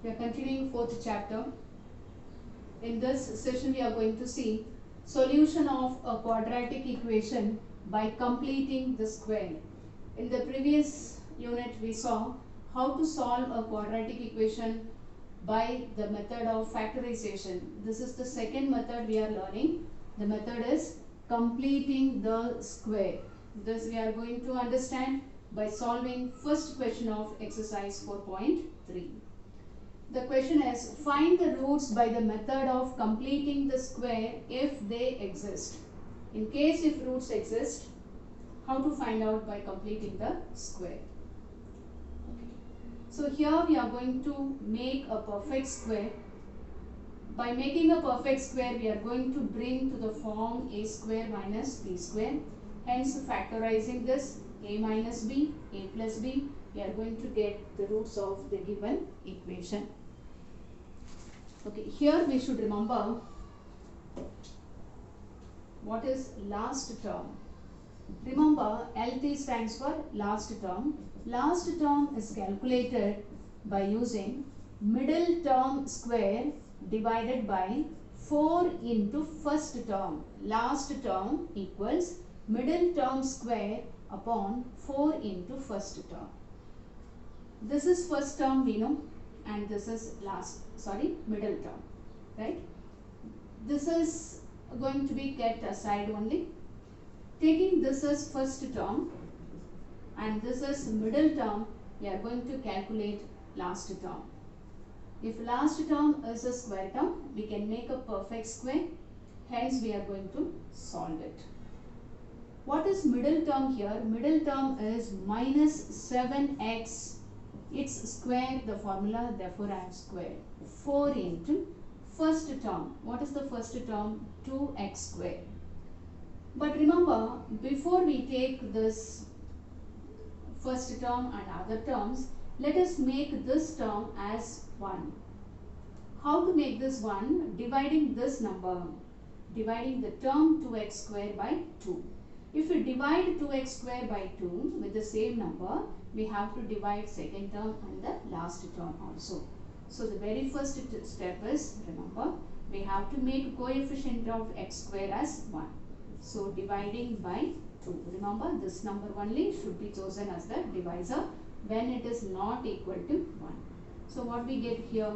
We are continuing fourth chapter. In this session we are going to see solution of a quadratic equation by completing the square. In the previous unit we saw how to solve a quadratic equation by the method of factorization. This is the second method we are learning. The method is completing the square. This we are going to understand by solving first question of exercise 4.3. The question is, find the roots by the method of completing the square if they exist. In case if roots exist, how to find out by completing the square. Okay. So here we are going to make a perfect square. By making a perfect square, we are going to bring to the form a square minus b square. Hence factorizing this a minus b, a plus b, we are going to get the roots of the given equation. Okay, here we should remember what is last term. Remember, LT stands for last term. Last term is calculated by using middle term square divided by 4 into first term. Last term equals middle term square upon 4 into first term. This is first term we know, and this is middle term, right? This is going to be kept aside only. Taking this as first term and this as middle term, we are going to calculate last term. If last term is a square term, we can make a perfect square. Hence, we are going to solve it. What is middle term here? Middle term is minus 7x. It's square, the formula, therefore I have squared. 4 into first term. What is the first term? 2x square. But remember, before we take this first term and other terms, let us make this term as 1. How to make this 1? Dividing this number. Dividing the term 2x square by 2. If we divide 2x square by 2 with the same number, we have to divide second term and the last term also. So the very first step is, remember, we have to make coefficient of x square as 1. So dividing by 2. Remember, this number only should be chosen as the divisor when it is not equal to 1. So what we get here?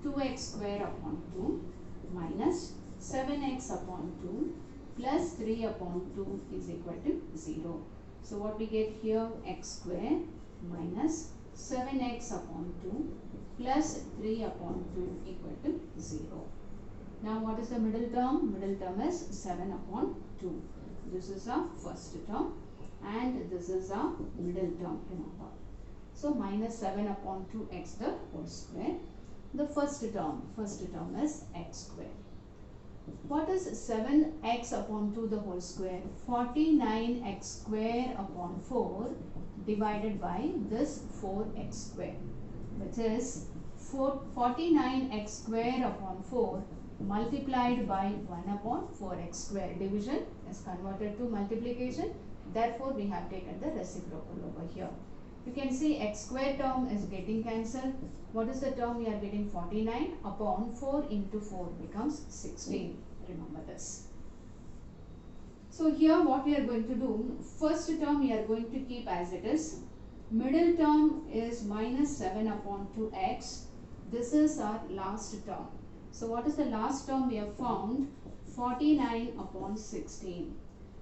2x square upon 2 minus 7x upon 2 plus 3 upon 2 is equal to 0. So what we get here? X square minus 7x upon 2 plus 3 upon 2 equal to 0. Now what is the middle term? Middle term is 7 upon 2. This is our first term and this is our middle term, remember. So minus 7 upon 2x the whole square. The first term is x square. What is 7x upon 2 the whole square? 49x square upon 4 divided by this 4x square, which is 49x square upon 4 multiplied by 1 upon 4x square. Division is converted to multiplication. Therefore, we have taken the reciprocal over here. You can see x square term is getting cancelled. What is the term we are getting? 49 upon 4 into 4 becomes 16. Remember this. So here what we are going to do, first term we are going to keep as it is. Middle term is minus 7 upon 2x. This is our last term. So what is the last term we have found? 49 upon 16.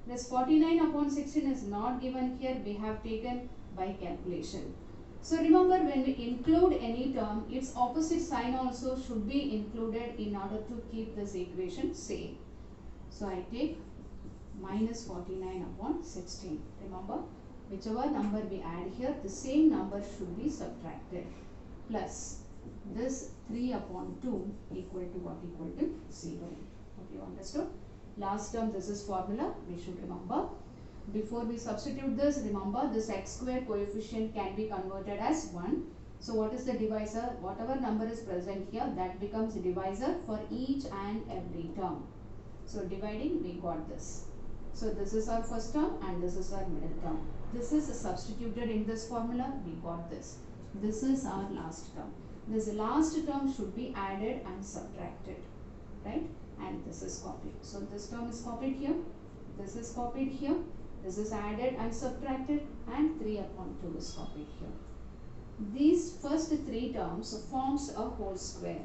This 49 upon 16 is not given here. We have taken by calculation. So remember, when we include any term, its opposite sign also should be included in order to keep this equation same. So I take minus 49 upon 16. Remember, whichever number we add here, the same number should be subtracted. Plus this 3 upon 2 equal to what? Equal to 0. Hope you understood. Last term, this is formula, we should remember. Before we substitute this, remember this x square coefficient can be converted as 1. So what is the divisor? Whatever number is present here, that becomes a divisor for each and every term. So dividing, we got this. So this is our first term and this is our middle term. This is substituted in this formula, we got this. This is our last term. this last term should be added and subtracted, right? And this is copied. So this term is copied here, this is copied here, this is added and subtracted, and 3 upon 2 is copied here. These first 3 terms forms a whole square.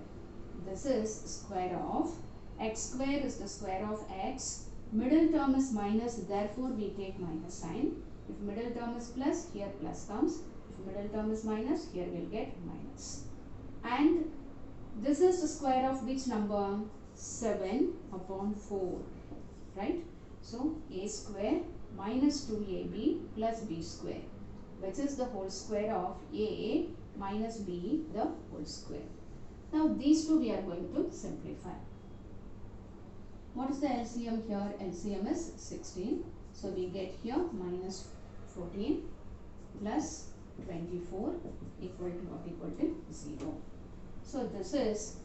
This is square of x square is the square of x. Middle term is minus, therefore we take minus sign. If middle term is plus, here plus comes. If middle term is minus, here we'll get minus. And this is the square of which number? 7 upon 4, right? So a square minus 2ab plus b square, which is the whole square of a minus b, the whole square. Now these two we are going to simplify. What is the LCM here? LCM is 16. So we get here minus 14 plus 24 equal to what? Equal to 0. So this is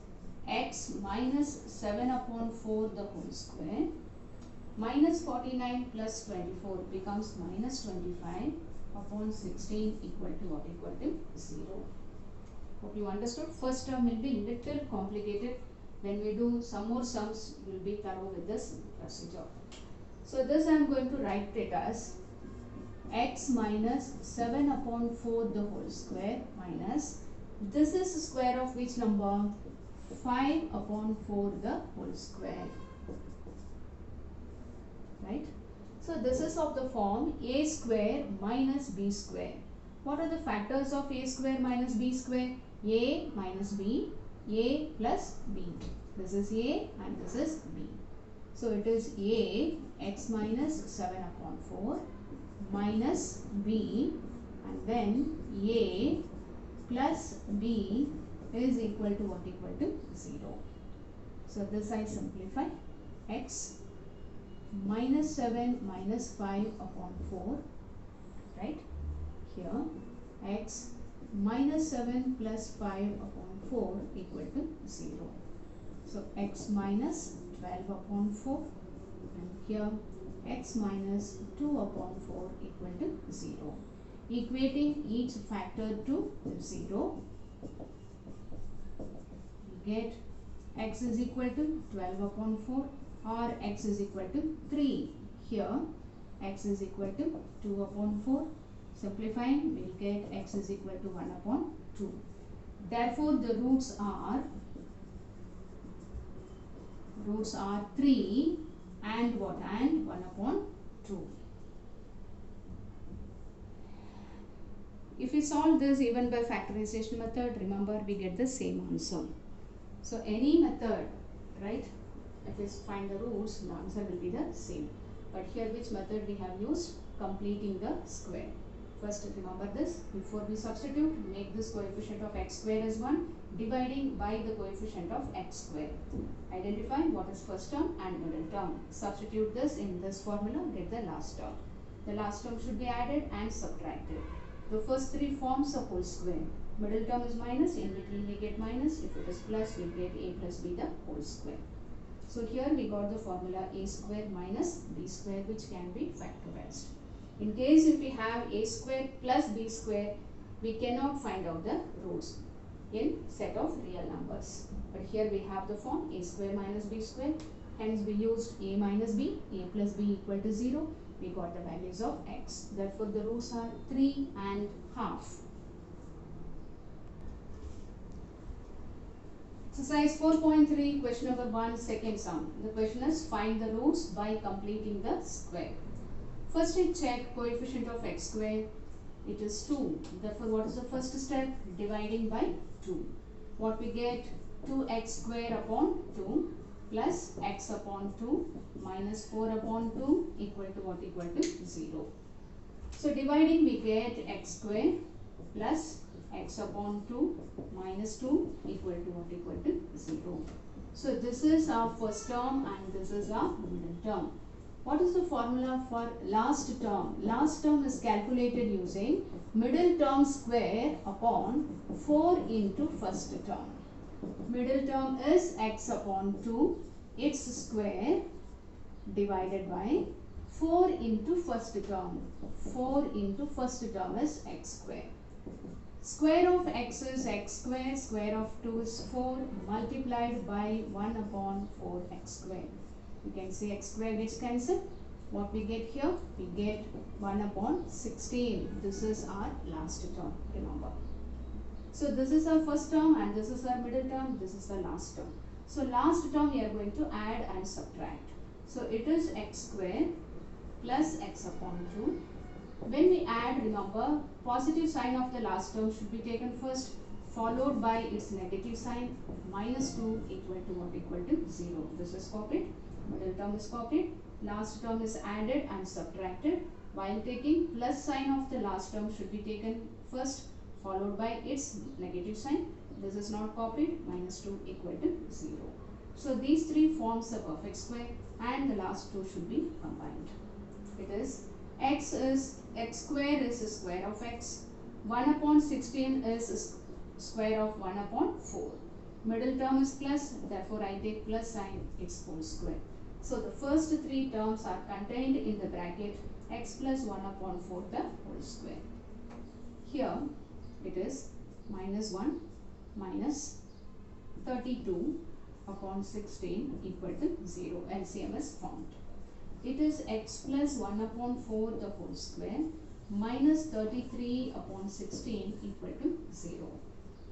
x minus 7 upon 4 the whole square. Minus 49 plus 24 becomes minus 25 upon 16 equal to what? Equal to 0. Hope you understood. First term will be little complicated. When we do some more sums, we will be thorough with this procedure. So this I am going to write it as x minus 7 upon 4 the whole square minus, this is the square of which number? 5 upon 4 the whole square, right? So this is of the form a square minus b square. What are the factors of a square minus b square? A minus b, a plus b. This is a and this is b. So it is a x minus 7 upon 4 minus b, and then a plus b is equal to what? Equal to 0. So this I simplify. X minus 7 minus 5 upon 4, right? Here x minus 7 plus 5 upon 4 equal to 0. So x minus 12 upon 4, and here x minus 2 upon 4 equal to 0. Equating each factor to 0, we get x is equal to 12 upon 4 or x is equal to 3. Here x is equal to 2 upon 4. Simplifying, we will get x is equal to 1 upon 2. Therefore, the roots are 3 and what? And 1 upon 2. If we solve this even by factorization method, remember we get the same answer. So any method, right, if we find the roots, the answer will be the same. But here which method we have used? Completing the square. First remember this, before we substitute, make this coefficient of x square as 1, dividing by the coefficient of x square. Identify what is first term and middle term. Substitute this in this formula, get the last term. The last term should be added and subtracted. The first 3 forms a whole square. Middle term is minus, in between we get minus. If it is plus, we get a plus b the whole square. So here we got the formula a square minus b square, which can be factorized. In case if we have a square plus b square, we cannot find out the roots in set of real numbers. But here we have the form a square minus b square. Hence we used a minus b, a plus b equal to 0. We got the values of x. Therefore the roots are 3 and half. Exercise 4.3, question number 1, second sum. The question is find the roots by completing the square. First we check coefficient of x square. It is 2. Therefore what is the first step? Dividing by 2. What we get? 2x square upon 2 plus x upon 2 minus 4 upon 2 equal to what? Equal to 0. So dividing we get x square plus x upon 2 minus 2 equal to what? Equal to 0. So this is our first term and this is our middle term. What is the formula for last term? Last term is calculated using middle term square upon 4 into first term. Middle term is x upon 2, its square divided by 4 into first term. 4 into first term is x square. Square of x is x square, square of 2 is 4 multiplied by 1 upon 4x square. You can see x square gets cancelled. What we get here? We get 1 upon 16. This is our last term, remember. So this is our first term and this is our middle term, this is the last term. So last term we are going to add and subtract. So it is x square plus x upon 2. When we add, remember, positive sign of the last term should be taken first, followed by its negative sign. Minus 2 equal to what? Equal to 0. This is copied. Middle term is copied. Last term is added and subtracted. While taking, plus sign of the last term should be taken first, followed by its negative sign. This is not copied. Minus 2 equal to 0. So these three forms a perfect square and the last two should be combined. It is x square is the square of x. 1 upon 16 is square of 1 upon 4. Middle term is plus, therefore I take plus sign, its whole square. So the first three terms are contained in the bracket x plus 1 upon 4 the whole square. Here it is minus 1 minus 32 upon 16 equal to 0. LCM is formed. It is x plus 1 upon 4 the whole square minus 33 upon 16 equal to 0.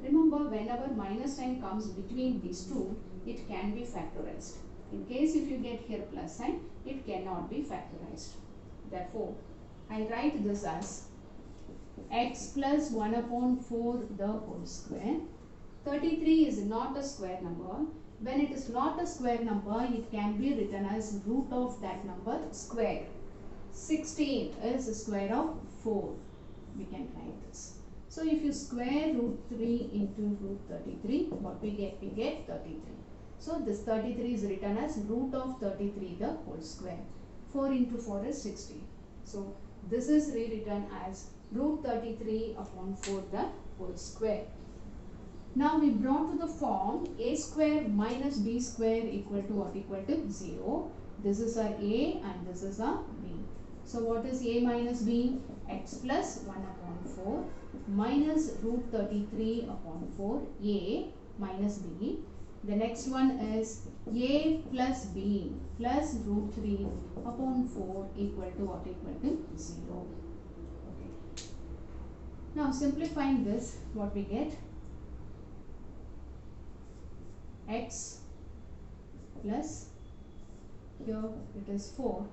Remember, whenever minus sign comes between these two, it can be factorized. In case if you get here plus sign, it cannot be factorized. Therefore, I write this as x plus 1 upon 4 the whole square. 33 is not a square number. When it is not a square number, it can be written as root of that number square. 16 is the square of 4. We can write this. So if you square root 3 into root 33, what we get? We get 33. So this 33 is written as root of 33 the whole square. 4 into 4 is 16. So this is rewritten as root 33 upon 4 the whole square. Now we brought to the form a square minus b square equal to what? Equal to 0. This is our a and this is our b. So what is a minus b? X plus 1 upon 4 minus root 33 upon 4 a minus b. The next one is a plus b plus root 3 upon 4 equal to what? Equal to 0. Okay. Now simplifying this, what we get? X plus, here it is 4,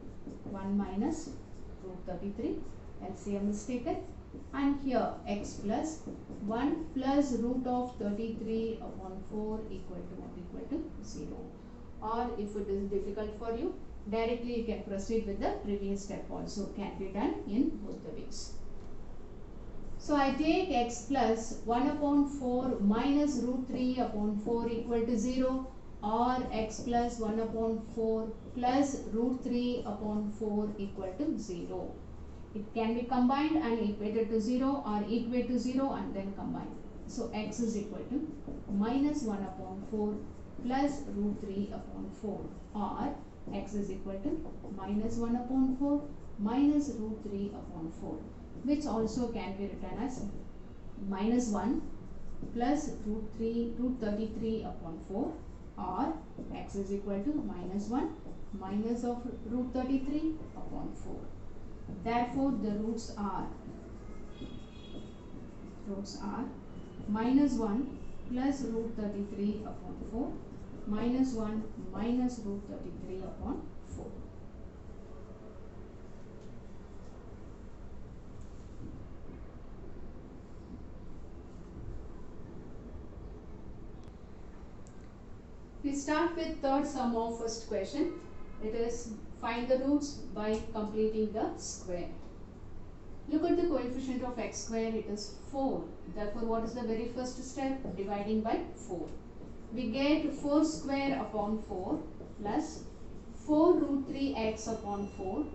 1 minus root 33, LCM is taken, and here x plus 1 plus root of 33 upon 4 equal to what? Equal to 0. Or if it is difficult for you, directly you can proceed with the previous step also, can be done in both the ways. So I take x plus 1 upon 4 minus root 3 upon 4 equal to 0, or x plus 1 upon 4 plus root 3 upon 4 equal to 0. It can be combined and equated to 0 or equate to 0 and then combine. So x is equal to minus 1 upon 4 plus root 3 upon 4, or x is equal to minus 1 upon 4 minus root 3 upon 4. Which also can be written as minus 1 plus root 33 upon 4, or x is equal to minus 1 minus of root 33 upon 4. Therefore, the roots are minus 1 plus root 33 upon 4 minus 1 minus root 33 upon 4. We start with third sum of first question. It is find the roots by completing the square. Look at the coefficient of x square. It is 4. Therefore, what is the very first step? Dividing by 4. We get 4 square upon 4 plus 4 root 3x upon 4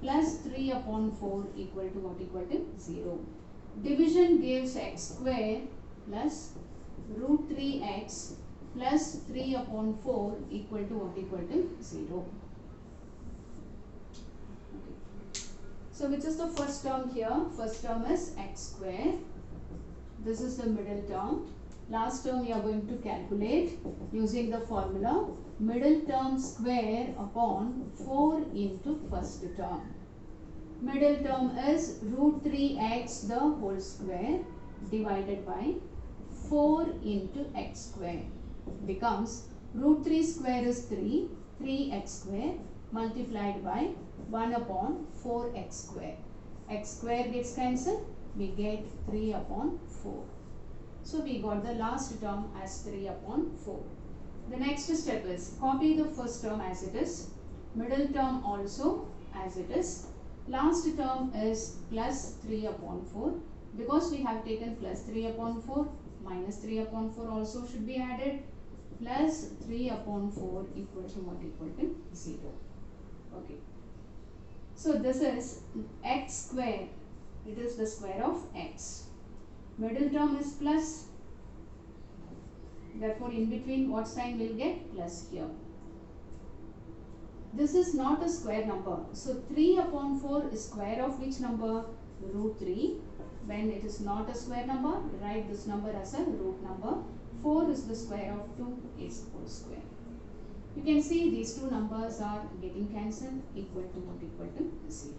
plus 3 upon 4 equal to what? Equal to 0. Division gives x square plus root 3x plus 3 upon 4 equal to what? Equal to 0. Okay. So which is the first term here? First term is x square This is the middle term. Last term we are going to calculate using the formula middle term square upon 4 into first term. Middle term is root 3x the whole square divided by 4 into x square becomes root 3 square is 3, 3x square multiplied by 1 upon 4x square. X square gets cancelled, we get 3 upon 4. So we got the last term as 3 upon 4. The next step is copy the first term as it is, middle term also as it is. Last term is plus 3 upon 4. Because we have taken plus 3 upon 4, minus 3 upon 4 also should be added. Plus 3 upon 4 equal to what? Equal to 0. Okay. So this is x square. It is the square of x. Middle term is plus. Therefore, in between what sign will get? Plus here. This is not a square number. So 3 upon 4 is square of which number? Root 3. When it is not a square number, write this number as a root number. 4 is the square of 2 is whole square. You can see these two numbers are getting cancelled, equal to what? Equal to 0.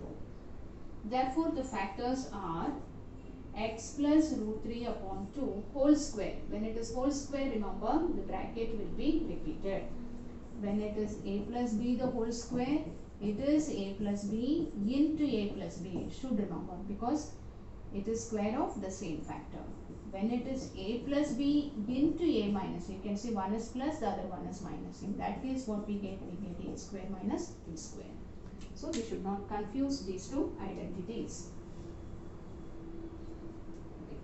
Therefore, the factors are x plus root 3 upon 2 whole square. When it is whole square, remember the bracket will be repeated. When it is a plus b the whole square, it is a plus b into a plus b. Should remember because it is square of the same factor. When it is a plus b into a minus, you can see one is plus, the other one is minus. In that case, what we get? We get a square minus b square. So we should not confuse these two identities. Okay.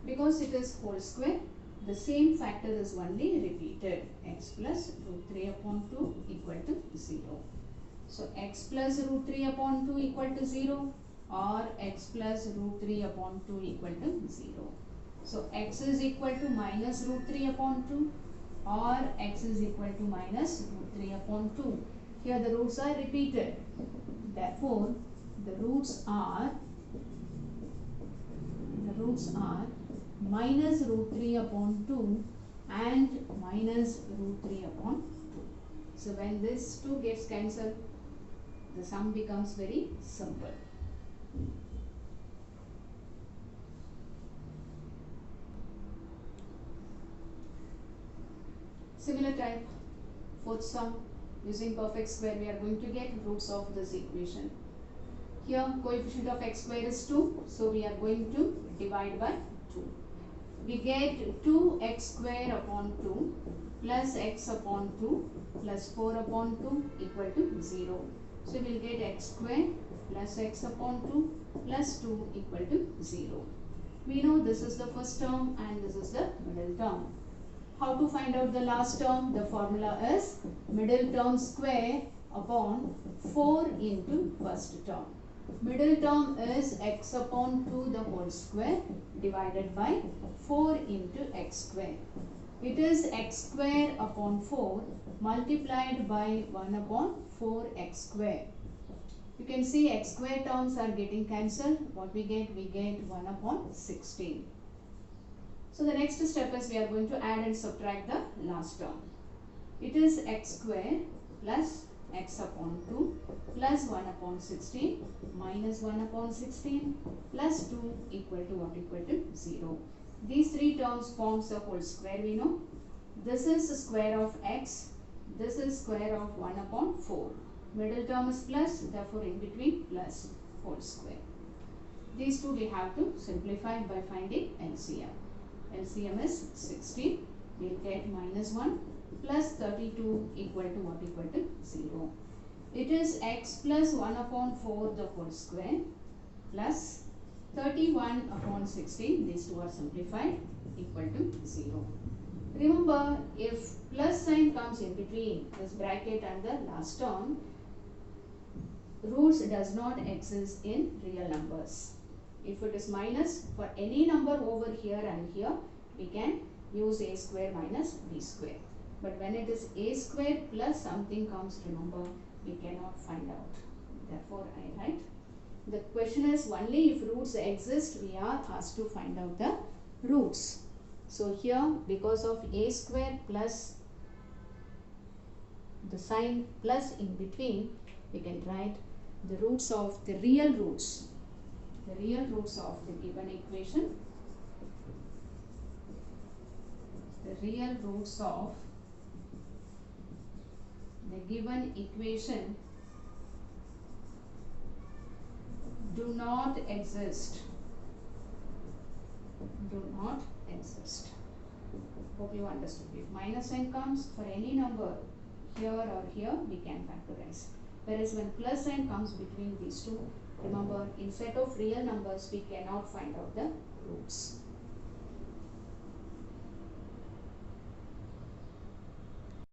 Because it is whole square, the same factor is only repeated. X plus root 3 upon 2 equal to 0. So x plus root 3 upon 2 equal to 0 or x plus root 3 upon 2 equal to 0. So x is equal to minus root 3 upon 2 or x is equal to minus root 3 upon 2. Here the roots are repeated. Therefore, the roots are minus root 3 upon 2 and minus root 3 upon 2. So when this 2 gets cancelled, the sum becomes very simple. Similar type, fourth sum, using perfect square we are going to get roots of this equation. Here coefficient of x square is 2, so we are going to divide by 2. We get 2x square upon 2 plus x upon 2 plus 4 upon 2 equal to 0. So we will get x square plus x upon 2 plus 2 equal to 0. We know this is the first term and this is the middle term. How to find out the last term? The formula is middle term square upon 4 into first term. Middle term is x upon 2 the whole square divided by 4 into x square. It is x square upon 4 multiplied by 1 upon 4x square. You can see x square terms are getting cancelled. What we get? We get 1 upon 16. So the next step is we are going to add and subtract the last term. It is x square plus x upon 2 plus 1 upon 16 minus 1 upon 16 plus 2 equal to what? Equal to 0. These three terms forms a whole square, we know. This is the square of x. This is square of 1 upon 4. Middle term is plus, therefore in between plus whole square. These two we have to simplify by finding LCM. LCM is 16. We will get minus 1 plus 32 equal to what? Equal to 0. It is x plus 1 upon 4 the whole square plus 31 upon 16. These two are simplified equal to 0. Remember, if plus sign comes in between this bracket and the last term, roots does not exist in real numbers. If it is minus for any number over here and here, we can use a square minus b square. But when it is a square plus something comes, remember, we cannot find out. Therefore, I write. The question is only if roots exist, we are asked to find out the roots. So here, because of a square plus the sign plus in between, we can write the roots of the real roots of the given equation. The real roots of the given equation do not exist. Hope you understood. If minus sign comes for any number here or here, we can factorize. Whereas when plus sign comes between these two, remember, in set of real numbers, we cannot find out the roots.